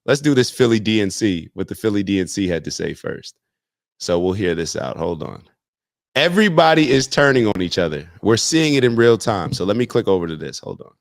Let's do this Philly DNC, what the Philly DNC had to say first. So we'll hear this out. Hold on. Everybody is turning on each other. We're seeing it in real time. So let me click over to this. Hold on.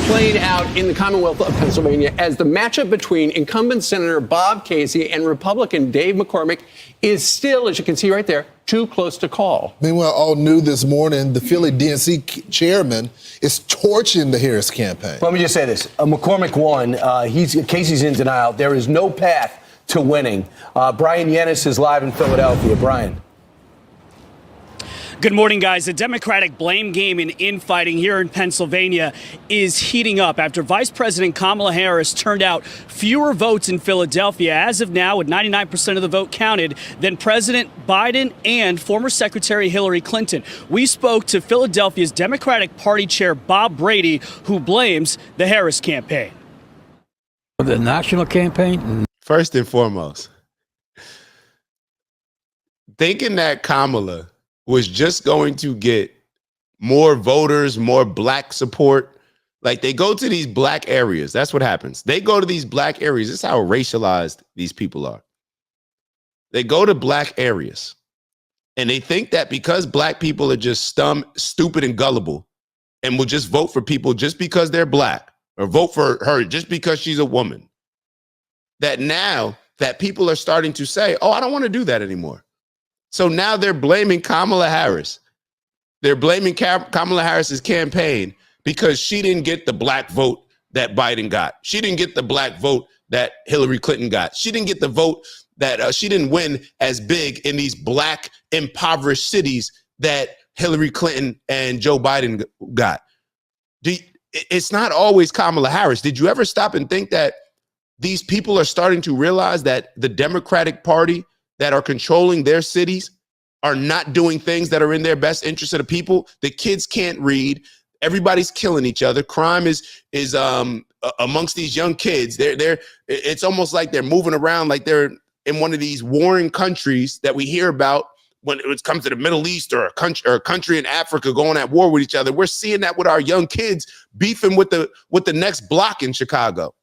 Played out in the Commonwealth of Pennsylvania as the matchup between incumbent Senator Bob Casey and Republican Dave McCormick is still, as you can see right there, too close to call. Meanwhile, all new this morning, the Philly DNC chairman is torching the Harris campaign. Let me just say this. McCormick won. Casey's in denial. There is no path to winning. Brian Yennis is live in Philadelphia. Brian. Good morning, guys. The Democratic blame game and infighting here in Pennsylvania is heating up after Vice President Kamala Harris turned out fewer votes in Philadelphia as of now, with 99% of the vote counted, than President Biden and former Secretary Hillary Clinton. We spoke to Philadelphia's Democratic Party Chair Bob Brady, who blames the Harris campaign. The national campaign? First and foremost, thinking that Kamala was just going to get more voters, more black support. Like, they go to these black areas. That's what happens. They go to these black areas. This is how racialized these people are. They go to black areas and they think that because black people are just stupid and gullible and will just vote for people just because they're black, or vote for her just because she's a woman, that now that people are starting to say, oh, I don't want to do that anymore. So now they're blaming Kamala Harris. They're blaming Kamala Harris's campaign because she didn't get the black vote that Biden got. She didn't get the black vote that Hillary Clinton got. She didn't get the vote that she didn't win as big in these black impoverished cities that Hillary Clinton and Joe Biden got. It's not always Kamala Harris. Did you ever stop and think that these people are starting to realize that the Democratic Party that are controlling their cities are not doing things that are in their best interest of the people? The kids can't read. Everybody's killing each other. Crime is amongst these young kids. It's almost like they're moving around like they're in one of these warring countries that we hear about when it comes to the Middle East, or a country in Africa going at war with each other. We're seeing that with our young kids beefing with the next block in Chicago.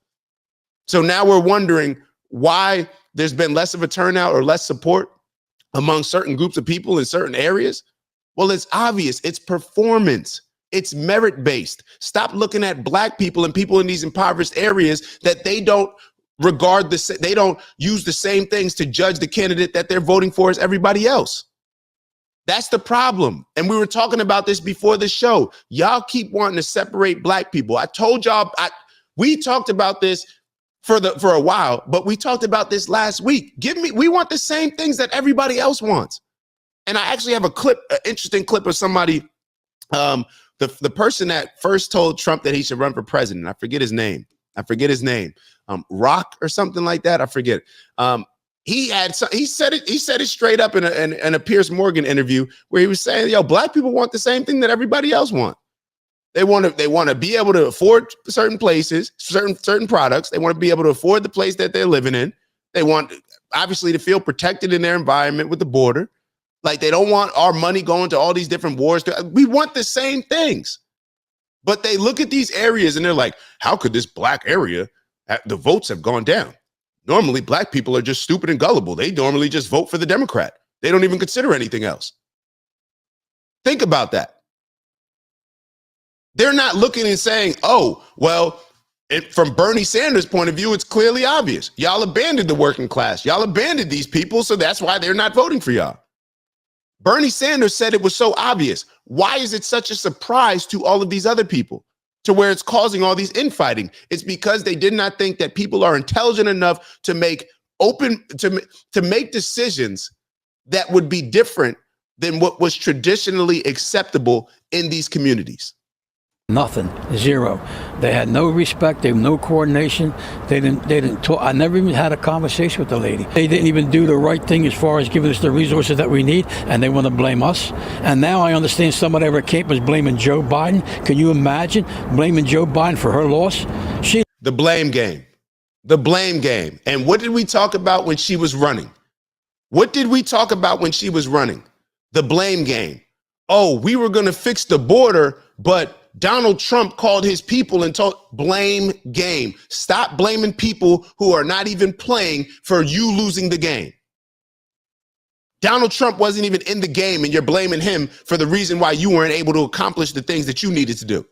So now we're wondering why there's been less of a turnout or less support among certain groups of people in certain areas. Well, it's obvious. It's performance. It's merit-based. Stop looking at black people and people in these impoverished areas that they don't regard they don't use the same things to judge the candidate that they're voting for as everybody else. That's the problem. And we were talking about this before the show. Y'all keep wanting to separate black people. I told y'all, we talked about this for a while, but we talked about this last week. We want the same things that everybody else wants. And I actually have an interesting clip of somebody, the person that first told Trump that he should run for president. I forget his name. Rock or something like that. I forget. He said it straight up in a Piers Morgan interview where he was saying, yo, black people want the same thing that everybody else wants. They want to be able to afford certain places, certain products. They want to be able to afford the place that they're living in. They want, obviously, to feel protected in their environment with the border. Like, they don't want our money going to all these different wars. We want the same things. But they look at these areas and they're like, how could this black area, the votes have gone down? Normally, black people are just stupid and gullible. They normally just vote for the Democrat. They don't even consider anything else. Think about that. They're not looking and saying, oh, well, from Bernie Sanders' point of view, it's clearly obvious. Y'all abandoned the working class. Y'all abandoned these people, so that's why they're not voting for y'all. Bernie Sanders said it was so obvious. Why is it such a surprise to all of these other people, to where it's causing all these infighting? It's because they did not think that people are intelligent enough to make make decisions that would be different than what was traditionally acceptable in these communities. Nothing. Zero. They had no respect. They had no coordination. They didn't talk. I never even had a conversation with the lady. They didn't even do the right thing as far as giving us the resources that we need, and they want to blame us. And now I understand some of their camp was blaming Joe Biden. Can you imagine blaming Joe Biden for her loss? The blame game. The blame game. And what did we talk about when she was running? What did we talk about when she was running? The blame game. Oh, we were going to fix the border, but Donald Trump called his people and told blame game. Stop blaming people who are not even playing for you losing the game. Donald Trump wasn't even in the game and you're blaming him for the reason why you weren't able to accomplish the things that you needed to do.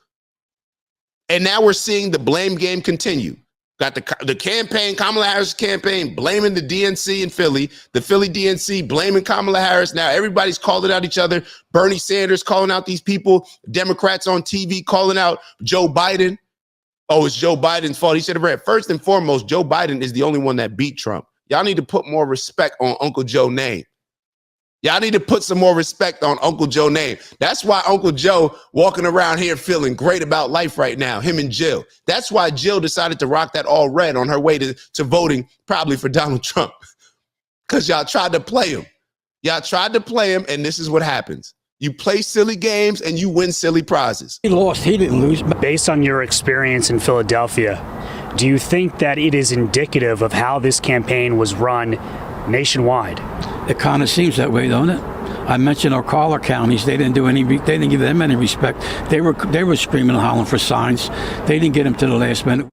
And now we're seeing the blame game continue. Got the campaign, Kamala Harris campaign, blaming the DNC in Philly, the Philly DNC blaming Kamala Harris. Now everybody's calling out each other. Bernie Sanders calling out these people, Democrats on TV calling out Joe Biden. Oh, it's Joe Biden's fault. He should have read. First and foremost, Joe Biden is the only one that beat Trump. Y'all need to put more respect on Uncle Joe's name. Y'all need to put some more respect on Uncle Joe's name. That's why Uncle Joe walking around here feeling great about life right now, him and Jill. That's why Jill decided to rock that all red on her way to voting probably for Donald Trump. Because y'all tried to play him. Y'all tried to play him, and this is what happens. You play silly games, and you win silly prizes. He lost. He didn't lose. Based on your experience in Philadelphia, do you think that it is indicative of how this campaign was run nationwide? It kind of seems that way, don't it? I mentioned our collar counties. They didn't do any. They didn't give them any respect. They were screaming and hollering for signs. They didn't get them to the last minute.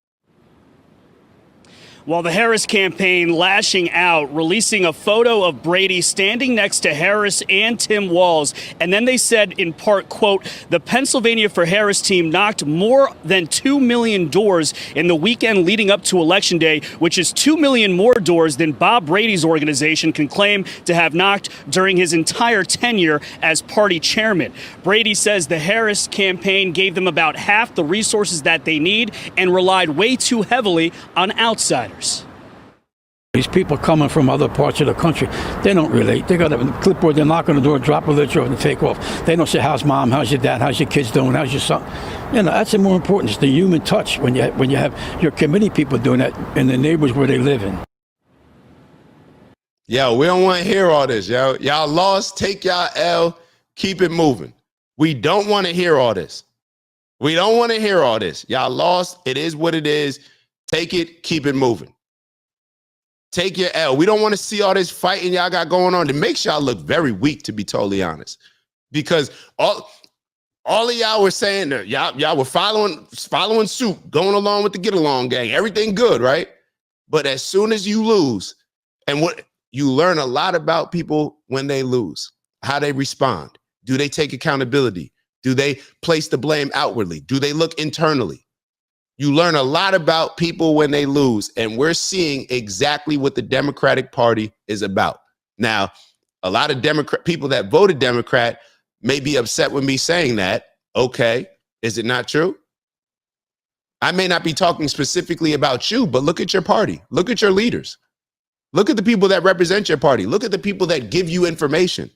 While the Harris campaign lashing out, releasing a photo of Brady standing next to Harris and Tim Walz. And then they said in part, quote, the Pennsylvania for Harris team knocked more than 2 million doors in the weekend leading up to Election Day, which is 2 million more doors than Bob Brady's organization can claim to have knocked during his entire tenure as party chairman. Brady says the Harris campaign gave them about half the resources that they need and relied way too heavily on outsiders. These people coming from other parts of the country, they don't relate. They got a clipboard, they knock on the door, drop a literature, and take off. They don't say, how's mom, how's your dad, how's your kids doing, how's your son? You know, that's the more important. It's the human touch when you have your committee people doing that in the neighborhoods where they live in. Yo, we don't want to hear all this, yo. Y'all lost, take y'all L, keep it moving. We don't want to hear all this. We don't want to hear all this. Y'all lost, it is what it is. Take it, keep it moving. Take your L. We don't want to see all this fighting y'all got going on. It makes y'all look very weak, to be totally honest. Because all of y'all were saying that y'all were following suit, going along with the get along gang. Everything good, right? But as soon as you lose, and what you learn a lot about people when they lose, how they respond. Do they take accountability? Do they place the blame outwardly? Do they look internally? You learn a lot about people when they lose, and we're seeing exactly what the Democratic Party is about. Now, a lot of people that voted Democrat may be upset with me saying that. Okay, is it not true? I may not be talking specifically about you, but look at your party. Look at your leaders. Look at the people that represent your party. Look at the people that give you information.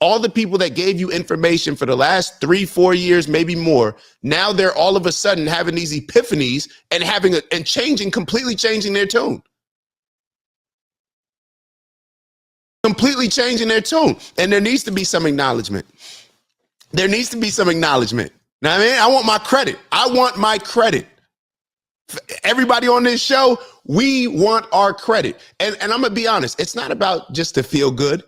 All the people that gave you information for the last 3-4 years, maybe more, now they're all of a sudden having these epiphanies and completely changing their tune. Completely changing their tune. And there needs to be some acknowledgement. There needs to be some acknowledgement. Now, I mean, I want my credit. I want my credit. Everybody on this show, we want our credit. And I'm going to be honest, it's not about just to feel good.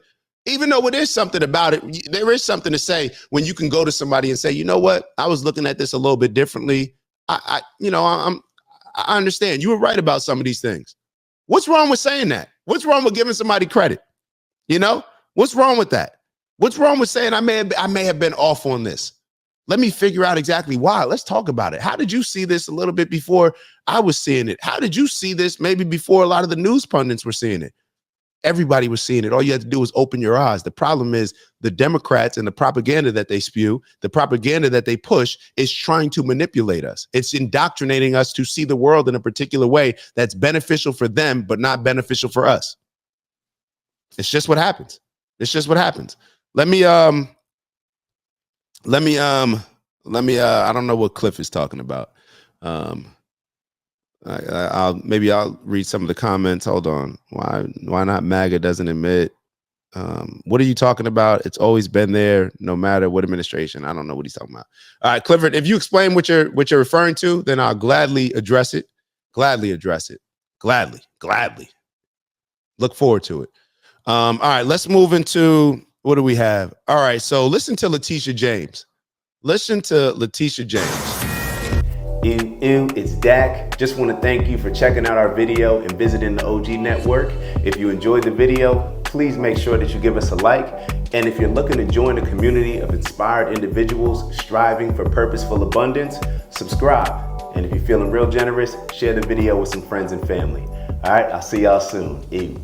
Even though it is something about it, there is something to say when you can go to somebody and say, you know what, I was looking at this a little bit differently. I understand. You were right about some of these things. What's wrong with saying that? What's wrong with giving somebody credit? You know, what's wrong with that? What's wrong with saying I may have been off on this? Let me figure out exactly why. Let's talk about it. How did you see this a little bit before I was seeing it? How did you see this maybe before a lot of the news pundits were seeing it? Everybody was seeing it. All you had to do was open your eyes. The problem is the Democrats and the propaganda that they spew, the propaganda that they push is trying to manipulate us. It's indoctrinating us to see the world in a particular way that's beneficial for them, but not beneficial for us. It's just what happens. It's just what happens. Let me, I don't know what Cliff is talking about. I'll read some of the comments. Hold on. Why not MAGA doesn't admit? What are you talking about? It's always been there, no matter what administration. I don't know what he's talking about. All right, Clifford, if you explain what you're referring to, then I'll gladly address it. Gladly. Look forward to it. All right, let's move into what do we have? All right, so listen to Letitia James. Listen to Letitia James. Ew, it's Dak. Just want to thank you for checking out our video and visiting the OG Network. If you enjoyed the video, please make sure that you give us a like. And if you're looking to join a community of inspired individuals striving for purposeful abundance, subscribe. And if you're feeling real generous, share the video with some friends and family. All right, I'll see y'all soon. Ew.